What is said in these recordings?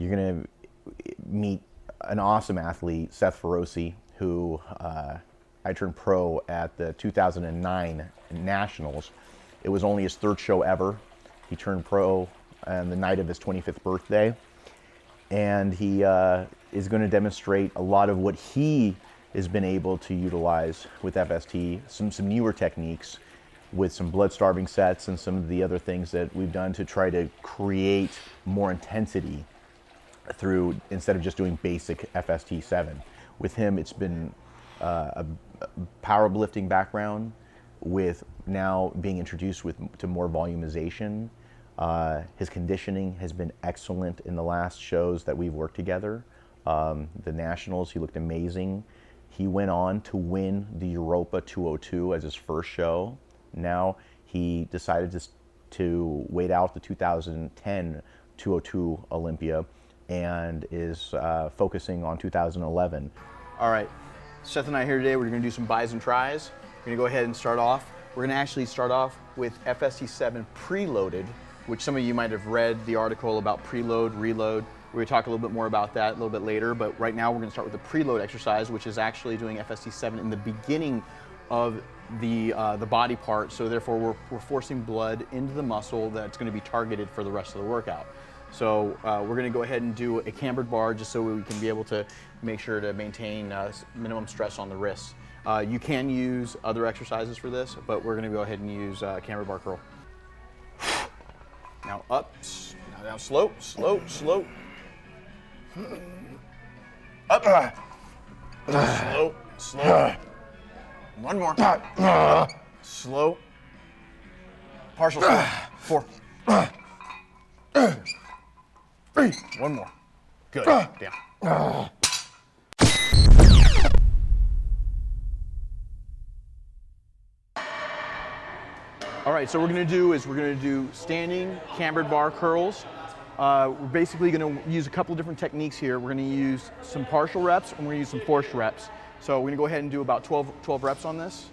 you're going to meet an awesome athlete, Seth Feroce, who I turned pro at the 2009 Nationals. It was only his third show ever. He turned pro on the night of his 25th birthday. And he is going to demonstrate a lot of what he has been able to utilize with FST, some newer techniques with some blood-starving sets and some of the other things that we've done to try to create more intensity through, instead of just doing basic FST-7. With him, it's been a powerlifting background with now being introduced to more volumization. His conditioning has been excellent in the last shows that we've worked together. The Nationals, he looked amazing. He went on to win the Europa 202 as his first show. Now he decided to wait out the 2010 202 Olympia and is focusing on 2011. All right, Seth and I here today, we're gonna do some bis and tris. We're gonna go ahead and start off. We're gonna actually start off with FST-7 preloaded, which some of you might have read the article about preload, reload. We're gonna talk a little bit more about that a little bit later, but right now we're gonna start with the preload exercise, which is actually doing FST-7 in the beginning of the body part, so therefore we're forcing blood into the muscle that's gonna be targeted for the rest of the workout. So we're gonna go ahead and do a cambered bar just so we can be able to make sure to maintain minimum stress on the wrists. You can use other exercises for this, but we're gonna go ahead and use cambered bar curl. Now up, now down, slow, slow, slow. Up, slow, slow. One more. Slow. Partial slow. 4. 3. One more. Good. Down. All right, so what we're gonna do standing cambered bar curls. We're basically gonna use a couple of different techniques here. We're gonna use some partial reps and we're gonna use some forced reps. So we're gonna go ahead and do about 12 reps on this.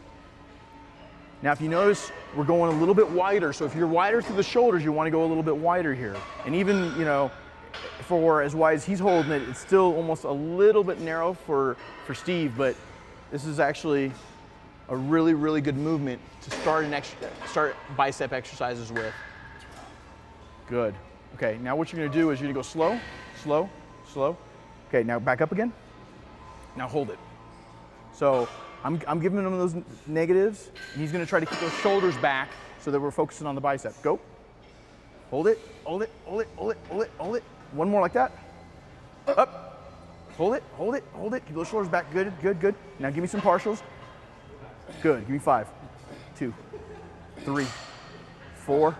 Now if you notice, we're going a little bit wider. So if you're wider through the shoulders, you wanna go a little bit wider here. And even, you know, for as wide as he's holding it, it's still almost a little bit narrow for Steve, but this is actually a really, really good movement to start bicep exercises with. Good. Okay, now what you're gonna do is you're gonna go slow, slow, slow. Okay, now back up again. Now hold it. So I'm giving him those negatives, and he's gonna try to keep those shoulders back so that we're focusing on the bicep. Go. Hold it, hold it, hold it, hold it, hold it, hold it. One more like that. Up. Hold it, hold it, hold it. Keep those shoulders back. Good, good, good. Now give me some partials. Good. Give me 5, 2, 3, 4,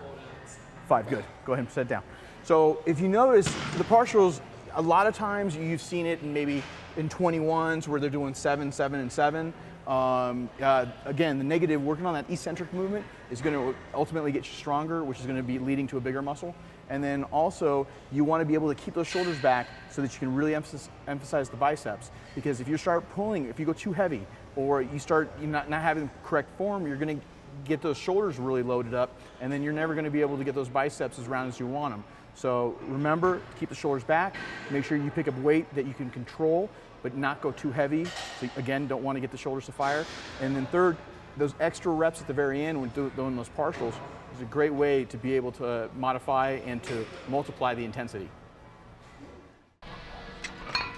5. Good. Go ahead and set it down. So if you notice, the partials, a lot of times you've seen it maybe in 21s where they're doing 7, 7, and 7. Again, the negative, working on that eccentric movement is going to ultimately get you stronger, which is going to be leading to a bigger muscle. And then also, you want to be able to keep those shoulders back so that you can really emphasize the biceps. Because if you start pulling, if you go too heavy, or you start not having correct form, you're going to get those shoulders really loaded up, and then you're never going to be able to get those biceps as round as you want them. So remember, keep the shoulders back. Make sure you pick up weight that you can control, but not go too heavy. So again, don't want to get the shoulders to fire. And then third, those extra reps at the very end when doing those partials is a great way to be able to modify and to multiply the intensity.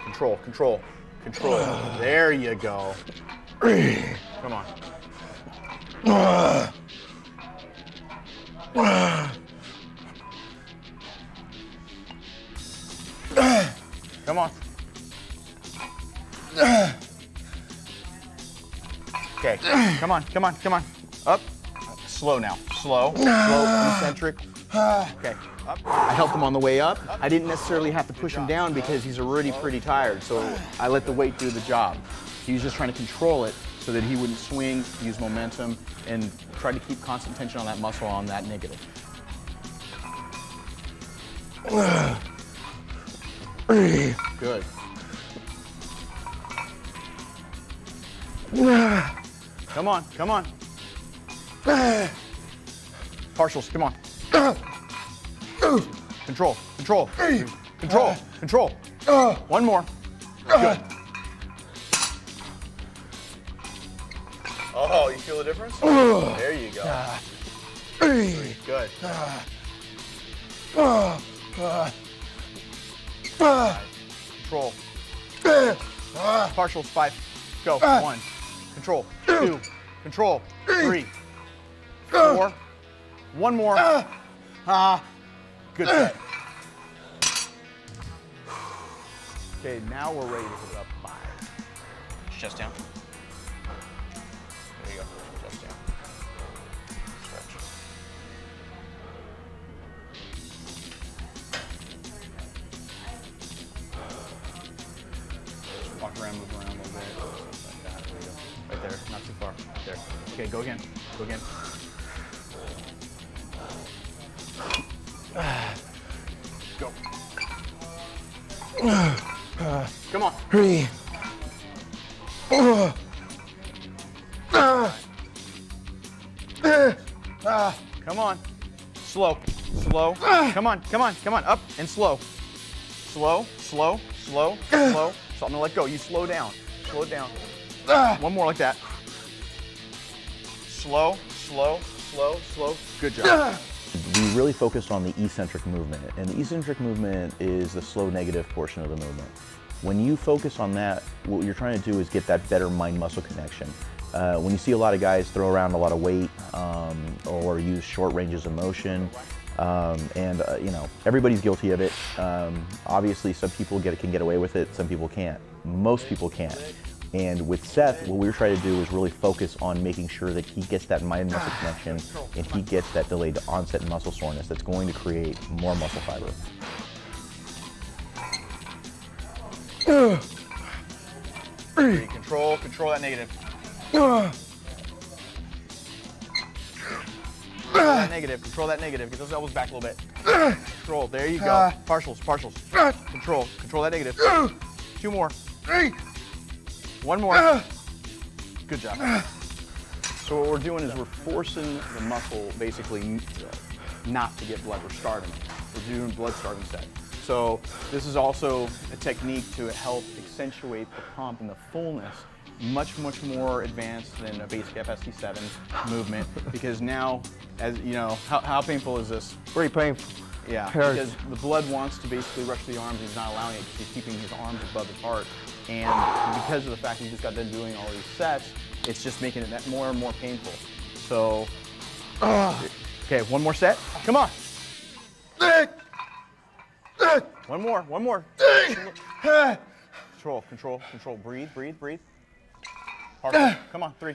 Control, control, control. There you go. Come on. Come on. Okay, come on, come on, come on. Up. Slow now. Slow, slow, eccentric. Okay, up. I helped him on the way up. I didn't necessarily have to push him down because he's already pretty tired, so I let the weight do the job. He was just trying to control it so that he wouldn't swing, use momentum, and try to keep constant tension on that muscle on that negative. Good. Come on, come on. Partials, come on. Control, control. Control, control. One more. Good. Oh, you feel the difference? There you go. Good. Control. Partials, 5. Go. 1. Control. 2. Control. 3. 4. One more. Good set. Okay, now we're ready to put it up 5. Chest down. There you go. Chest down. Stretch. Just walk around, move around a little bit. Like that. There you go. Right there. Not too far. Right there. Okay, go again. Go again. Go. Come on. 3. Come on. Slow. Slow. Come on. Come on. Come on. Up and slow. Slow. Slow. Slow. Slow. So I'm gonna let go. You slow down. Slow it down. One more like that. Slow. Slow. Slow. Slow. Good job. We really focused on the eccentric movement, and the eccentric movement is the slow negative portion of the movement. When you focus on that, what you're trying to do is get that better mind-muscle connection. When you see a lot of guys throw around a lot of weight or use short ranges of motion, you know, everybody's guilty of it. Obviously, some people can get away with it, some people can't. Most people can't. And with Seth, what we were trying to do is really focus on making sure that he gets that mind-muscle connection and he gets that delayed onset muscle soreness that's going to create more muscle fiber. Control that negative. Control that negative. Get those elbows back a little bit. Control, there you go. Partials. Control that negative. 2 more. 1 more. Good job. So what we're doing is we're forcing the muscle basically not to get blood. We're starving it. We're doing blood starving set. So this is also a technique to help accentuate the pump and the fullness, much more advanced than a basic FST-7 movement, because now, as you know, how painful is this? Pretty painful. Yeah, because the blood wants to basically rush to the arms, he's not allowing it because he's keeping his arms above his heart. And because of the fact he just got done doing all these sets, it's just making it more and more painful. So, okay, 1 more set. Come on. 1 more. Control. Breathe. Partial. Come on, 3.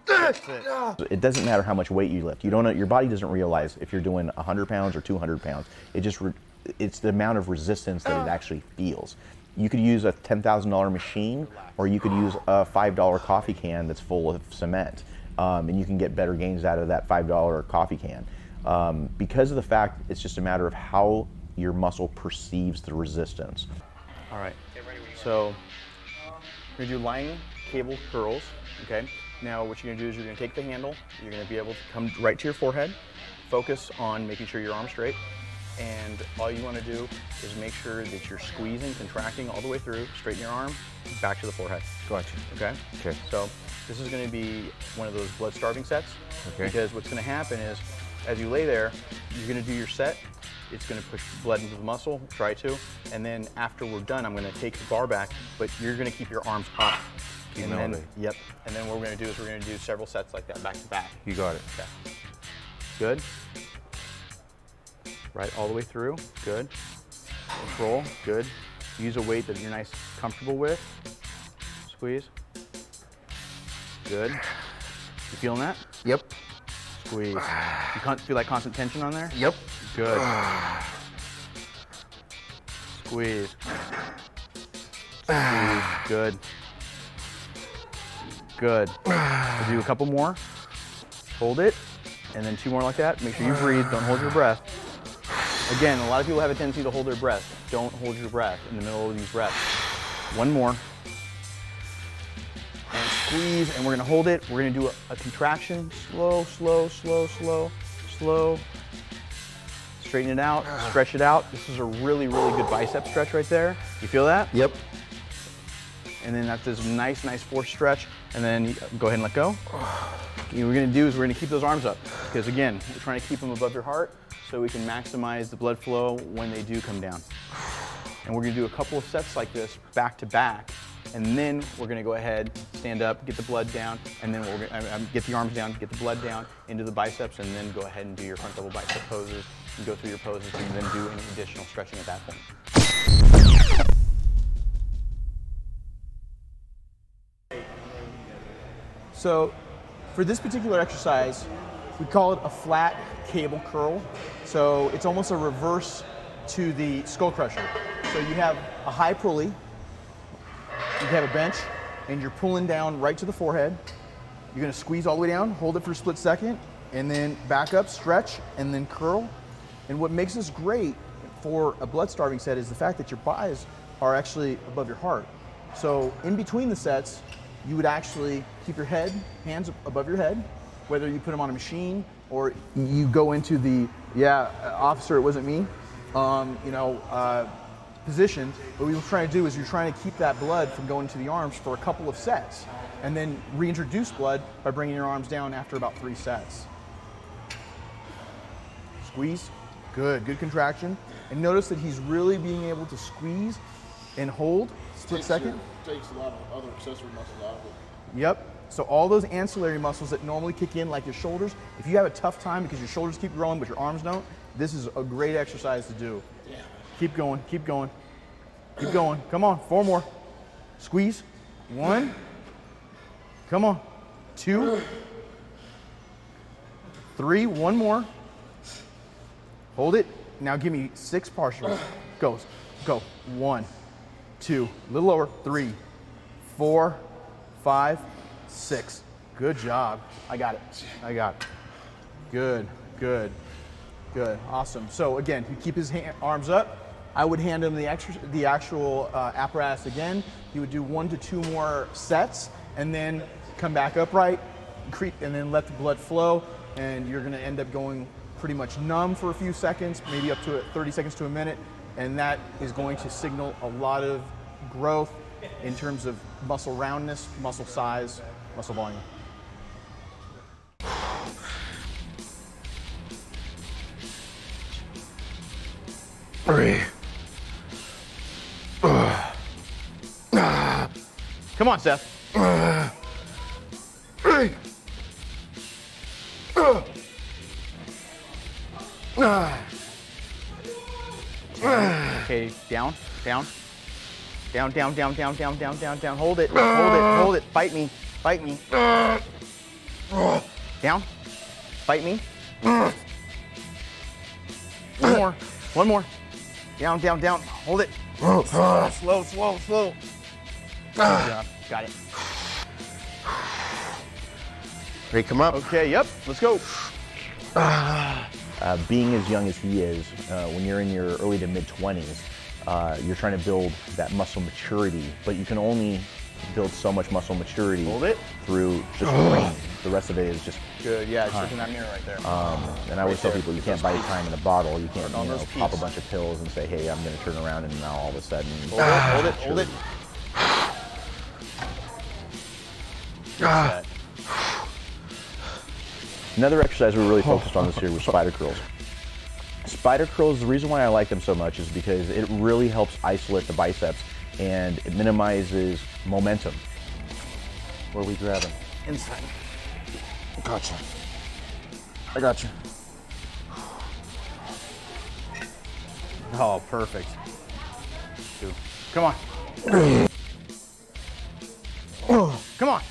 That's it. It doesn't matter how much weight you lift. Your body doesn't realize if you're doing 100 pounds or 200 pounds. It's the amount of resistance that it actually feels. You could use a $10,000 machine, or you could use a $5 coffee can that's full of cement, and you can get better gains out of that $5 coffee can. Because of the fact, it's just a matter of how your muscle perceives the resistance. All right, so we're gonna do lying cable curls, okay? Now what you're gonna do is you're gonna take the handle, you're gonna be able to come right to your forehead, focus on making sure your arm's straight, and all you wanna do is make sure that you're squeezing, contracting all the way through, straighten your arm, back to the forehead. Gotcha. Okay? Okay. So this is gonna be one of those blood starving sets, Okay. because what's gonna happen is, as you lay there, you're gonna do your set, it's gonna push blood into the muscle, try to, and then after we're done, I'm gonna take the bar back, but you're gonna keep your arms up. Keep And it then, elevated. yep, and then what we're gonna do is we're gonna do several sets like that, back to back. You got it. Okay. Good. Right, all the way through, good. Control, good. Use a weight that you're nice, comfortable with. Squeeze. Good. You feeling that? Yep. Squeeze. You feel like constant tension on there? Yep. Good. Squeeze. Squeeze. Good. Good. We'll do a couple more. Hold it. And then 2 more like that. Make sure you breathe. Don't hold your breath. Again, a lot of people have a tendency to hold their breath. Don't hold your breath in the middle of these reps. 1 more. And squeeze, and we're gonna hold it. We're gonna do a contraction. Slow. Straighten it out, stretch it out. This is a really, really good bicep stretch right there. You feel that? Yep. And then after this nice force stretch, and then you go ahead and let go. What we're gonna do is we're gonna keep those arms up, because again, we're trying to keep them above your heart so we can maximize the blood flow when they do come down. And we're gonna do a couple of sets like this back to back, and then we're gonna go ahead, stand up, get the blood down, and then we're gonna get the arms down, get the blood down into the biceps, and then go ahead and do your front double bicep poses, and go through your poses, and then do any additional stretching at that point. So for this particular exercise, we call it a flat cable curl. So it's almost a reverse to the skull crusher. So you have a high pulley, you have a bench, and you're pulling down right to the forehead. You're gonna squeeze all the way down, hold it for a split second, and then back up, stretch, and then curl. And what makes this great for a blood starving set is the fact that your buys are actually above your heart. So in between the sets, you would actually keep your hands above your head, whether you put them on a machine or you go into the, officer, it wasn't me, position. What we were trying to do is you're trying to keep that blood from going to the arms for a couple of sets, and then reintroduce blood by bringing your arms down after about 3 sets. Squeeze, good contraction. And notice that he's really being able to squeeze and hold, split second. Takes a lot of other accessory muscles out of it. Yep. So all those ancillary muscles that normally kick in, like your shoulders, if you have a tough time because your shoulders keep growing but your arms don't, this is a great exercise to do. Yeah. Keep going, keep going, keep going. Come on, 4 more. Squeeze. 1. Come on. 2. 3. 1 more. Hold it. Now give me 6 partials. Go. 1, 2, a little lower, 3, 4, 5, 6. Good job. I got it. Good. Awesome. So again, you keep his arms up. I would hand him the actual apparatus again. He would do 1 to 2 more sets, and then come back upright, and then let the blood flow. And you're gonna end up going pretty much numb for a few seconds, maybe up to 30 seconds to a minute. And that is going to signal a lot of growth in terms of muscle roundness, muscle size, muscle volume. Come on, Seth. Okay, down. Hold it. Fight me. Down. Fight me. One more. Down. Hold it. Slow. Good job. Got it. Ready to come up? Okay, yep, let's go. Being as young as he is, when you're in your early to mid-20s, you're trying to build that muscle maturity, but you can only build so much muscle maturity through just training. The rest of it is just good. Yeah, it's in that mirror right there. And I always tell people you can't buy time in a bottle. You can't pop a bunch of pills and say, hey, I'm going to turn around, and now all of a sudden. Hold it. Another exercise we really focused on this year was spider curls. Spider curls, the reason why I like them so much is because it really helps isolate the biceps and it minimizes momentum. Where are we grabbing? Inside. Gotcha. I got you. Oh, perfect. 2. Come on. Come on.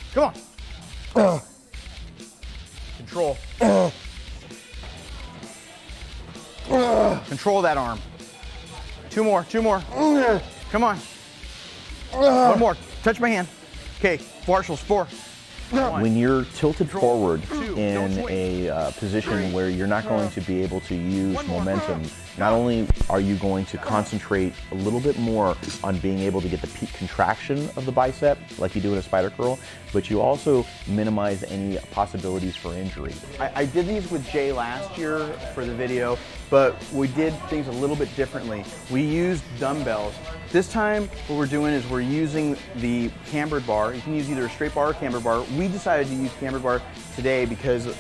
Control. Control that arm. 2 more. Come on. 1 more. Touch my hand. Okay, partials. 4, When you're tilted forward Two. in Don't swing. a position where you're not going to be able to use momentum, not only are you going to concentrate a little bit more on being able to get the peak contraction of the bicep, like you do in a spider curl, but you also minimize any possibilities for injury. I did these with Jay last year for the video, but we did things a little bit differently. We used dumbbells. This time, what we're doing is we're using the cambered bar. You can use either a straight bar or cambered bar. We decided to use cambered bar today because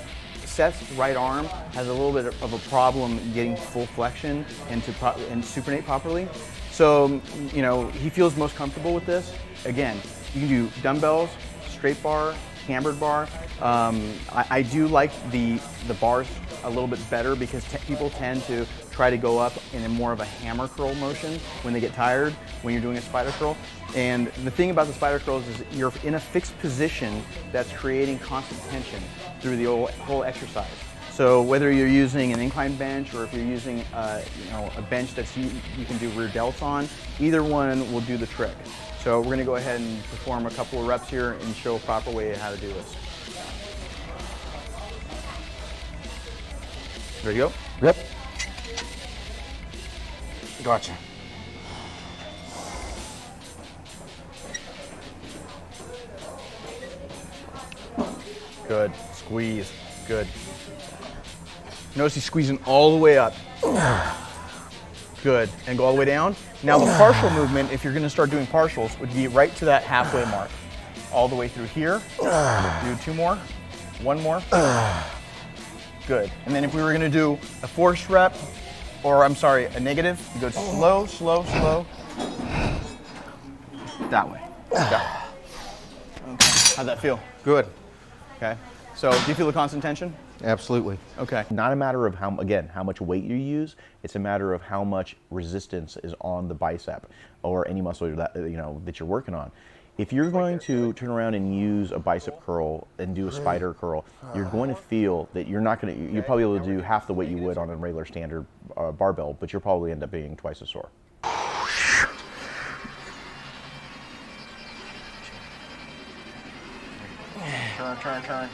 Seth's right arm has a little bit of a problem getting full flexion and supinate properly. So, you know, he feels most comfortable with this. Again, you can do dumbbells, straight bar, cambered bar. I do like the bars a little bit better because people tend to try to go up in a more of a hammer curl motion when they get tired when you're doing a spider curl. And the thing about the spider curls is you're in a fixed position that's creating constant tension through the whole exercise. So whether you're using an incline bench or if you're using you know, a bench that you can do rear delts on, either one will do the trick. So we're gonna go ahead and perform a couple of reps here and show a proper way how to do this. Ready to go? Yep. Gotcha. Good. Squeeze. Good. Notice he's squeezing all the way up. Good. And go all the way down. Now the partial movement, if you're going to start doing partials, would be right to that halfway mark. All the way through here. Do two more. One more. Good. And then if we were going to do a forced rep, or I'm sorry, a negative, you go slow, slow, slow. That way. Okay. How'd that feel? Good. Okay. So do you feel the constant tension? Absolutely. Okay. Not a matter of how much weight you use, it's a matter of how much resistance is on the bicep or any muscle that that you're working on. If you're going to turn around and use a bicep curl and do a spider curl, you're going to feel that you're probably able to do half the weight you would on a regular standard barbell, but you'll probably end up being twice as sore. Turn, turn, turn.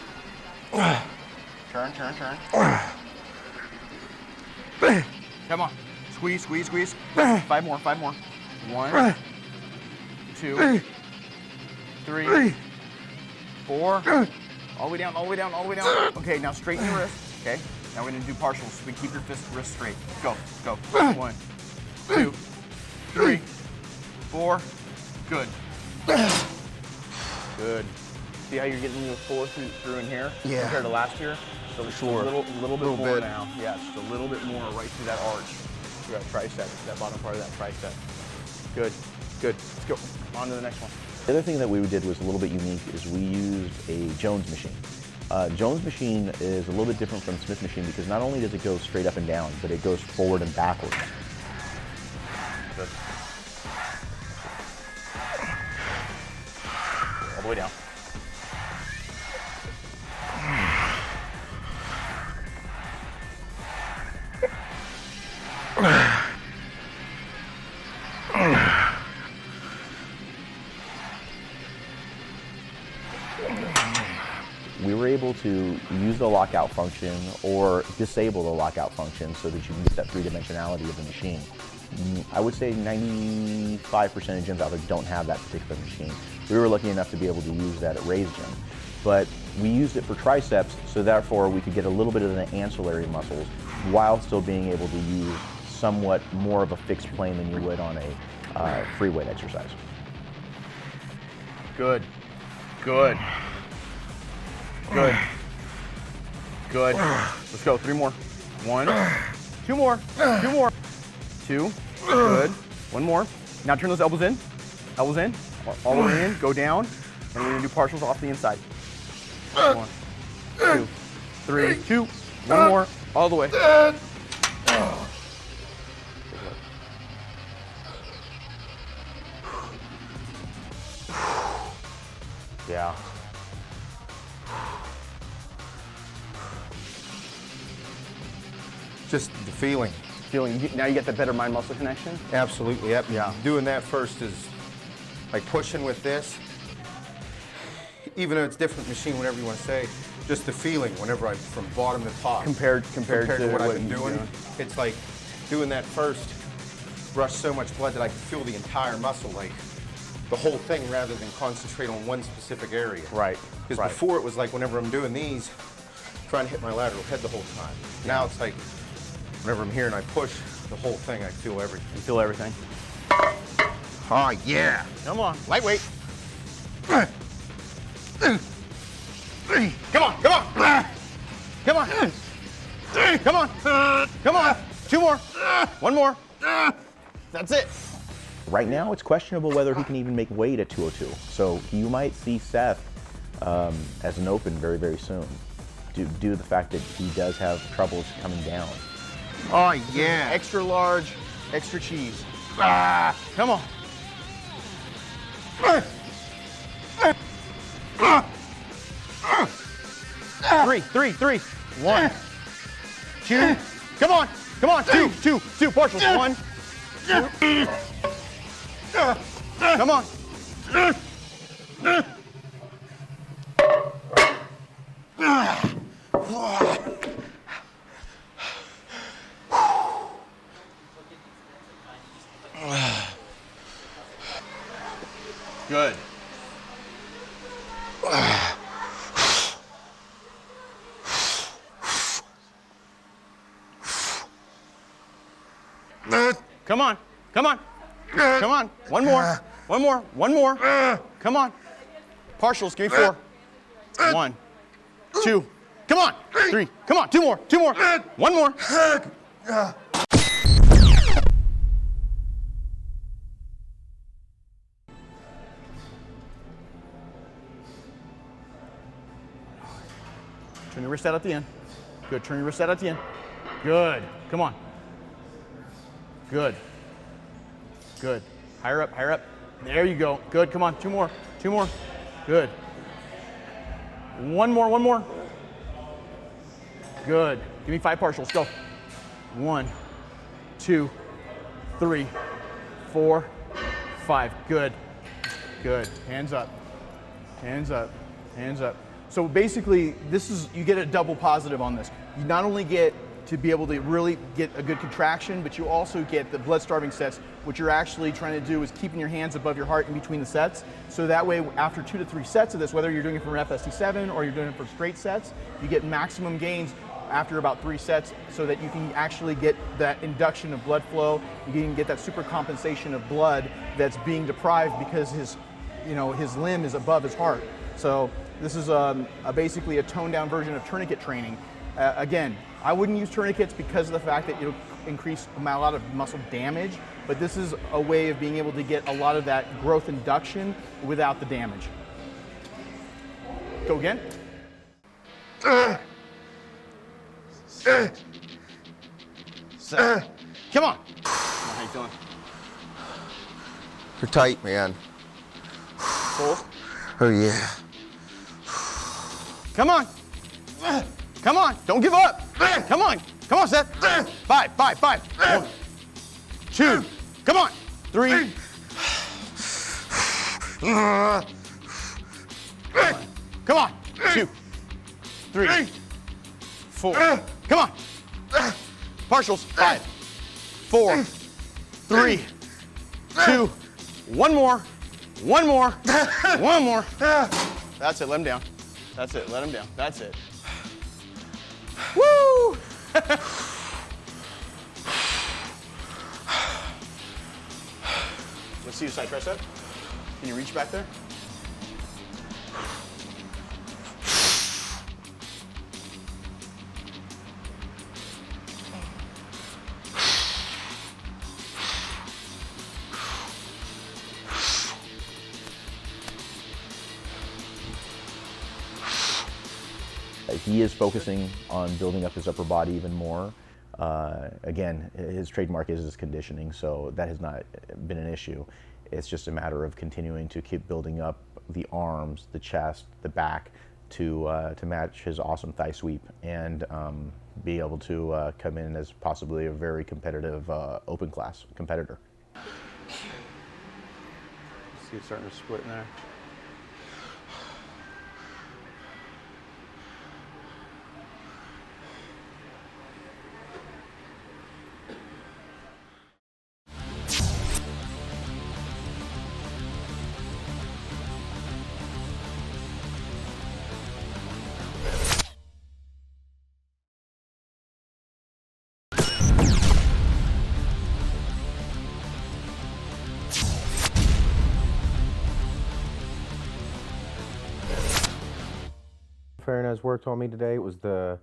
Turn, turn, turn. Come on. Squeeze, squeeze, squeeze. Five more, five more. 1, 2, 3, 4. All the way down, all the way down, all the way down. Okay, now straighten your wrist. Okay, now we're gonna do partials. So we keep your wrist straight. Go, go. 1, 2, 3, 4. Good. Good. See how you're getting a little fuller through in here compared to last year? So it's Sure. a little bit more bit. now. Yeah, just a little bit more right through that arch, through that tricep, that bottom part of that tricep. Good, good. Let's go on to the next one. The other thing that we did was a little bit unique is we used a Jones machine. Jones machine is a little bit different from Smith machine because not only does it go straight up and down, but it goes forward and backwards. Good. All the way down. We were able to use the lockout function or disable the lockout function so that you can get that three-dimensionality of the machine. I would say 95% of gyms out there don't have that particular machine. We were lucky enough to be able to use that at Ray's gym. But we used it for triceps, so therefore we could get a little bit of the ancillary muscles while still being able to use somewhat more of a fixed plane than you would on a free weight exercise. Good. Good. Good. Good. Let's go. 3 more. 1, 2 more. 2 more. 2. Good. 1 more. Now turn those elbows in. Elbows in. All the way in. Go down. And we're going to do partials off the inside. 1, 2, 3, 2. 1 more. All the way. Yeah. Just the feeling. Now you get the better mind-muscle connection. Absolutely, yep. Yeah. Doing that first is like pushing with this. even though it's different machine, whatever you want to say, just the feeling whenever I from bottom to top. Compared to what I've been you're doing, it's like doing that first rush so much blood that I can feel the entire muscle, like the whole thing, rather than concentrate on one specific area. Right. Because before it was like whenever I'm doing these, trying to hit my lateral head the whole time. Now it's like whenever I'm here and I push the whole thing, I feel everything. You feel everything. Oh yeah. Come on, lightweight. Come on, come on. Come on. Come on. Come on. 2 more. 1 more. That's it. Right now, it's questionable whether he can even make weight at 202. So you might see Seth as an open very, very soon, due to the fact that he does have troubles coming down. Oh yeah. Extra large, extra cheese. Come on. 3, 3, 3. 1, 2. Come on. Come on. 2, 2, 2. Partials. 1, 2. Come on. Good. Come on. Come on. Come on. 1 more. 1 more. 1 more. Come on. Partials. Give me 4. 1, 2. Come on. 3. Come on. 2 more. 2 more. 1 more. Turn your wrist out at the end. Good. Turn your wrist out at the end. Good. Come on. Good. Good. Higher up, higher up. There you go. Good. Come on. 2 more. 2 more. Good. 1 more. 1 more. Good. Give me 5 partials. Go. 1, 2, 3, 4, 5. Good. Good. Hands up. Hands up. Hands up. So basically, you get a double positive on this. You not only get to be able to really get a good contraction, but you also get the blood starving sets. What you're actually trying to do is keeping your hands above your heart in between the sets. So that way, after 2 to 3 sets of this, whether you're doing it for an FST-7 or you're doing it for straight sets, you get maximum gains after about 3 sets, so that you can actually get that induction of blood flow. You can get that super compensation of blood that's being deprived because his limb is above his heart. So this is basically a toned down version of tourniquet training. Again, I wouldn't use tourniquets because of the fact that it'll increase a lot of muscle damage, but this is a way of being able to get a lot of that growth induction without the damage. Go again. Come on. How you feeling? You're tight, man. Full. Oh yeah. Come on. Come on. Don't give up. Come on. Come on, Seth. 5, 5, 5. 1, 2. Come on. 3. Come on. 2, 3, 4. Come on. Partials. 5, 4, 3, 2. 1 more. 1 more. 1 more. That's it. Let him down. That's it. Let him down. That's it. Woo! Let's see your side tricep. Can you reach back there? He is focusing on building up his upper body even more. Again, his trademark is his conditioning, so that has not been an issue. It's just a matter of continuing to keep building up the arms, the chest, the back to match his awesome thigh sweep and be able to come in as possibly a very competitive open class competitor. See it starting to split in there. Feroce worked on me today. It was the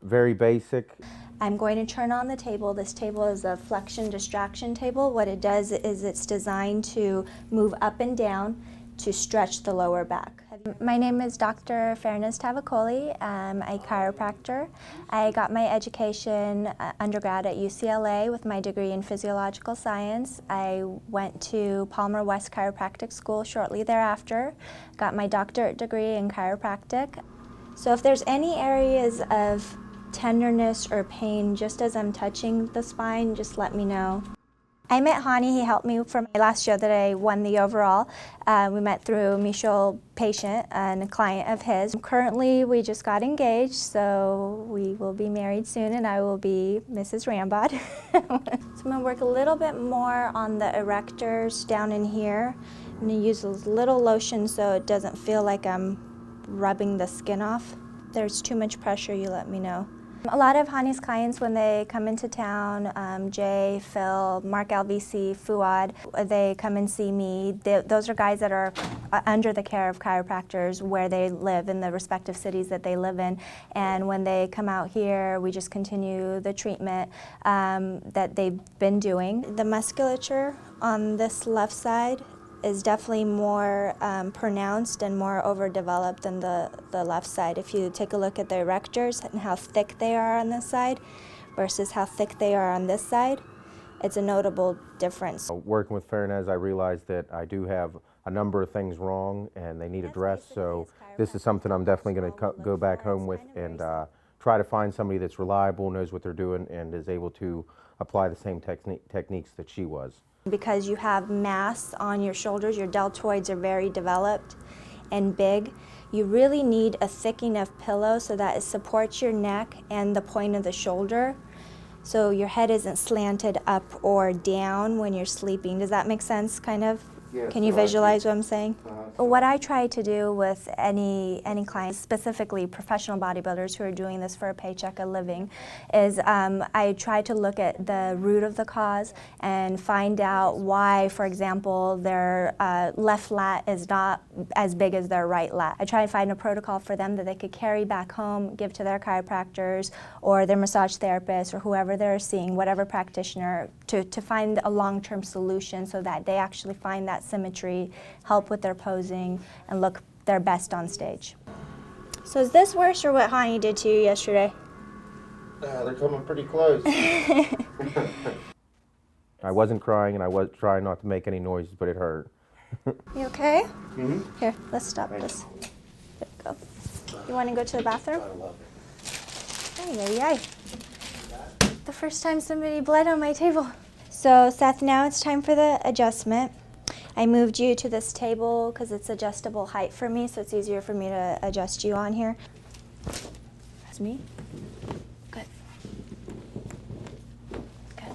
very basic. I'm going to turn on the table. This table is a flexion distraction table. What it does is it's designed to move up and down to stretch the lower back. My name is Dr. Feroce Tavakoli. I'm a chiropractor. I got my education undergrad at UCLA with my degree in physiological science. I went to Palmer West Chiropractic School shortly thereafter, got my doctorate degree in chiropractic. So if there's any areas of tenderness or pain just as I'm touching the spine, just let me know. I met Hany. He helped me for my last show that I won the overall. We met through a mutual patient and a client of his. Currently, we just got engaged, so we will be married soon, and I will be Mrs. Rambod. So I'm going to work a little bit more on the erectors down in here. I'm going to use a little lotion so it doesn't feel like I'm rubbing the skin off. If there's too much pressure, you let me know. A lot of Hany's clients, when they come into town, Jay, Phil, Mark LVC, Fuad, they come and see me. Those are guys that are under the care of chiropractors where they live in the respective cities that they live in. And when they come out here, we just continue the treatment that they've been doing. The musculature on this left side is definitely more pronounced and more overdeveloped than the left side. If you take a look at the erectors and how thick they are on this side versus how thick they are on this side, it's a notable difference. Working with Feroce, I realized that I do have a number of things wrong and they need addressed, so this is something I'm definitely going to go back home with and try to find somebody that's reliable, knows what they're doing, and is able to apply the same techniques that she was. Because you have mass on your shoulders, your deltoids are very developed and big. You really need a thick enough pillow so that it supports your neck and the point of the shoulder, so your head isn't slanted up or down when you're sleeping. Does that make sense, kind of? Yes, Can you visualize what I'm saying? What I try to do with any clients, specifically professional bodybuilders who are doing this for a paycheck, a living, is I try to look at the root of the cause and find out why, for example, their left lat is not as big as their right lat. I try to find a protocol for them that they could carry back home, give to their chiropractors or their massage therapist or whoever they're seeing, whatever practitioner, to find a long-term solution so that they actually find that symmetry, help with their posing, and look their best on stage. So is this worse or what Hany did to you yesterday? They're coming pretty close. I wasn't crying and I was trying not to make any noises, but it hurt. You okay? Mm-hmm. Here, let's stop this. There we go. You want to go to the bathroom? Ay, ay, ay. The first time somebody bled on my table. So Seth, now it's time for the adjustment. I moved you to this table because it's adjustable height for me, so it's easier for me to adjust you on here. That's me. Good. Good.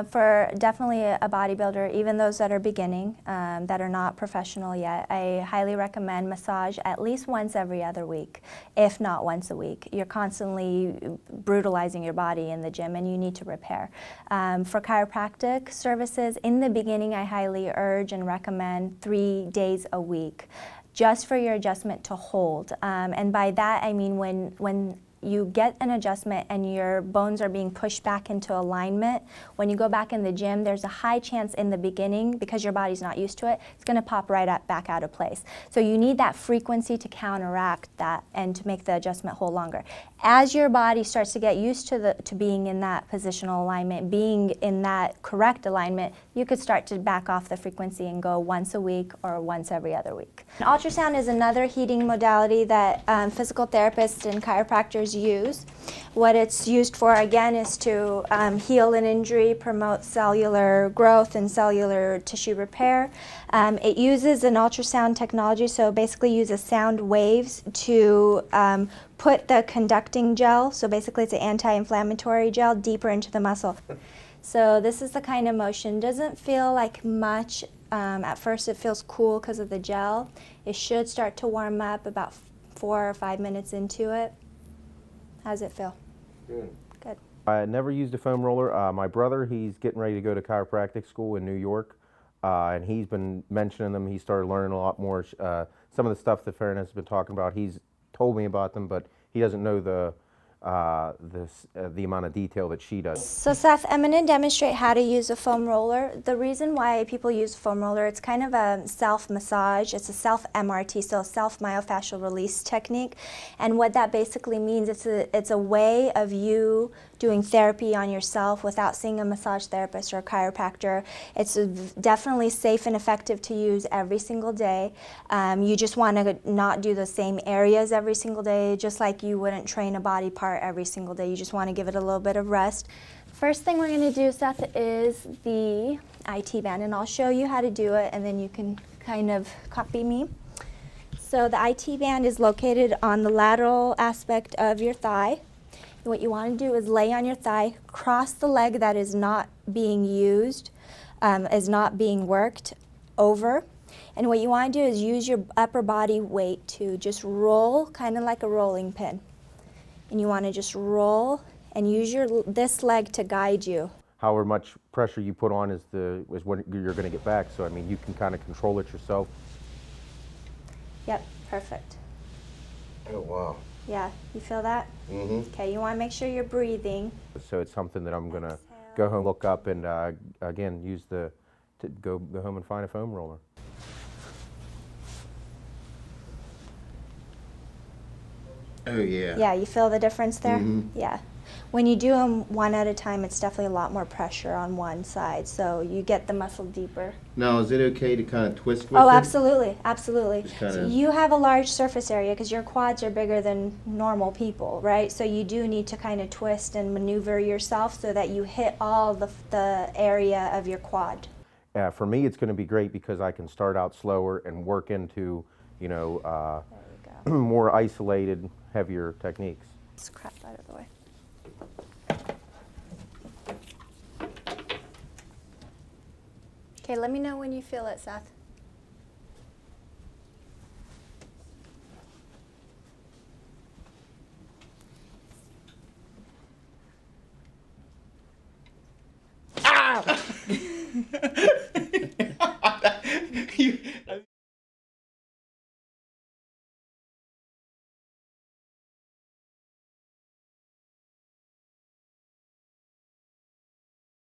For definitely a bodybuilder, even those that are beginning, that are not professional yet, I highly recommend massage at least once every other week, if not once a week. You're constantly brutalizing your body in the gym and you need to repair. For chiropractic services, in the beginning, I highly urge and recommend 3 days a week, just for your adjustment to hold. And by that, I mean when you get an adjustment and your bones are being pushed back into alignment, when you go back in the gym, there's a high chance in the beginning, because your body's not used to it, it's going to pop right up, back out of place. So you need that frequency to counteract that and to make the adjustment hold longer. As your body starts to get used to being in that positional alignment, being in that correct alignment, you could start to back off the frequency and go once a week or once every other week. Ultrasound is another heating modality that physical therapists and chiropractors use. What it's used for, again, is to heal an injury, promote cellular growth and cellular tissue repair. It uses an ultrasound technology, so basically uses sound waves to put the conducting gel, so basically it's an anti-inflammatory gel, deeper into the muscle. So this is the kind of motion. Doesn't feel like much. At first it feels cool because of the gel. It should start to warm up about 4 or 5 minutes into it. How's it feel? Good. Good. I never used a foam roller. My brother, he's getting ready to go to chiropractic school in New York. and he's been mentioning them. He started learning a lot more. Some of the stuff that Farron has been talking about, he's told me about them, but he doesn't know the amount of detail that she does. So Seth, I'm going to demonstrate how to use a foam roller. The reason why people use a foam roller, it's kind of a self-massage. It's a self-MRT, so self-myofascial release technique. And what that basically means, it's a way of you doing therapy on yourself without seeing a massage therapist or a chiropractor. It's definitely safe and effective to use every single day. You just want to not do the same areas every single day, just like you wouldn't train a body part every single day. You just want to give it a little bit of rest. First thing we're going to do, Seth, is the IT band, and I'll show you how to do it, and then you can kind of copy me. So the IT band is located on the lateral aspect of your thigh. What you want to do is lay on your thigh, cross the leg that is not being used, is not being worked over. And what you want to do is use your upper body weight to just roll, kind of like a rolling pin. And you want to just roll and use this leg to guide you. However much pressure you put on is what you're going to get back. So I mean, you can kind of control it yourself. Yep, perfect. Oh wow. Yeah, you feel that? Mm-hmm. Okay, you want to make sure you're breathing. So it's something that I'm going to go home, look up, and again use to go home and find a foam roller. Oh yeah. Yeah, you feel the difference there? Mm-hmm. Yeah. When you do them one at a time, it's definitely a lot more pressure on one side, so you get the muscle deeper. Now, is it okay to kind of twist with Oh, it? absolutely, absolutely. Just kinda- So you have a large surface area because your quads are bigger than normal people, right? So you do need to kind of twist and maneuver yourself so that you hit all the area of your quad. For me, it's going to be great because I can start out slower and work into, There you go. more isolated, heavier techniques. This crap out of the way. Okay, let me know when you feel it, Seth.